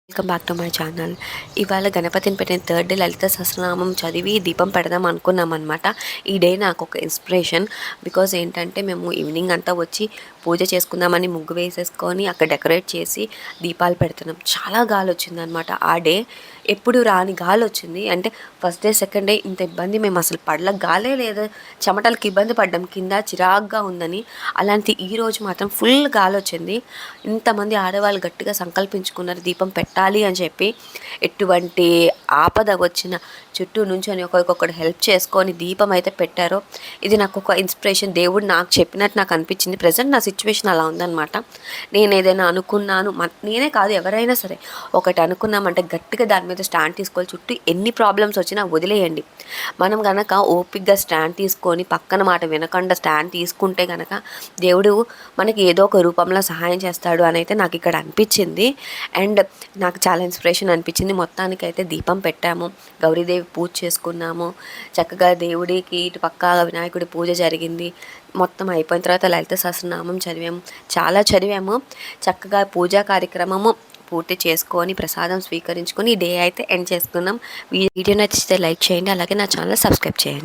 Welcome back to my channel. ఇవాళ గణపతిని పెట్టిన థర్డ్ డే లలిత సహస్రనామం చదివి దీపం పెడదాం అనుకున్నాం అనమాట. ఈ డే నాకు ఒక ఇన్స్పిరేషన్. బికాజ్ ఏంటంటే మేము ఈవినింగ్ అంతా వచ్చి పూజ చేసుకుందామని ముగ్గు వేసేసుకొని అక్కడ డెకరేట్ చేసి దీపాలు పెడుతున్నాం. చాలా గాలి వచ్చిందనమాట ఆ డే. ఎప్పుడు రాని గాలి వచ్చింది. అంటే ఫస్ట్ డే సెకండ్ డే ఇంత ఇబ్బంది మేము అసలు పడల, గాలే లేదు, చెమటలకి ఇబ్బంది పడ్డాం కింద చిరాగ్గా ఉందని. అలాంటి ఈరోజు మాత్రం ఫుల్ గాలి వచ్చింది. ఇంతమంది ఆడవాళ్ళు గట్టిగా సంకల్పించుకున్నారు దీపం పెట్టాలి అని చెప్పి. ఎటువంటి ఆపద వచ్చిన చుట్టూ నుంచొని ఒకరికొకరు హెల్ప్ చేసుకొని దీపం అయితే పెట్టారో ఇది నాకు ఒక ఇన్స్పిరేషన్. దేవుడు నాకు చెప్పినట్టు నాకు అనిపించింది. ప్రజెంట్ నా సిచ్యువేషన్ అలా ఉందన్నమాట. నేను ఏదైనా అనుకున్నాను, నేనే కాదు ఎవరైనా సరే ఒకటి అనుకున్నామంటే గట్టిగా దాని మీద స్టాండ్ తీసుకోవాలి. చుట్టూ ఎన్ని ప్రాబ్లమ్స్ వచ్చినా వదిలేయండి. మనం కనుక ఓపిక్గా స్టాండ్ తీసుకొని పక్కన మాట వినకుండా స్టాండ్ తీసుకుంటే కనుక దేవుడు మనకి ఏదో ఒక రూపంలో సహాయం చేస్తాడు అని అయితే నాకు ఇక్కడ అనిపించింది. అండ్ నాకు చాలా ఇన్స్పిరేషన్ అనిపించింది. మొత్తానికైతే దీపం పెట్టాము, గౌరీదేవి పూజ చేసుకున్నాము, చక్కగా దేవుడికి ఇటు పక్క వినాయకుడి పూజ జరిగింది. మొత్తం అయిపోయిన తర్వాత లలిత సహస్రనామం చదివాము, చాలా చదివాము. చక్కగా పూజా కార్యక్రమము పూర్తి చేసుకొని ప్రసాదం స్వీకరించుకొని ఈ డే అయితే ఎండ్ చేసుకున్నాం. వీడియో నచ్చితే లైక్ చేయండి, అలాగే నా ఛానల్ సబ్స్క్రైబ్ చేయండి.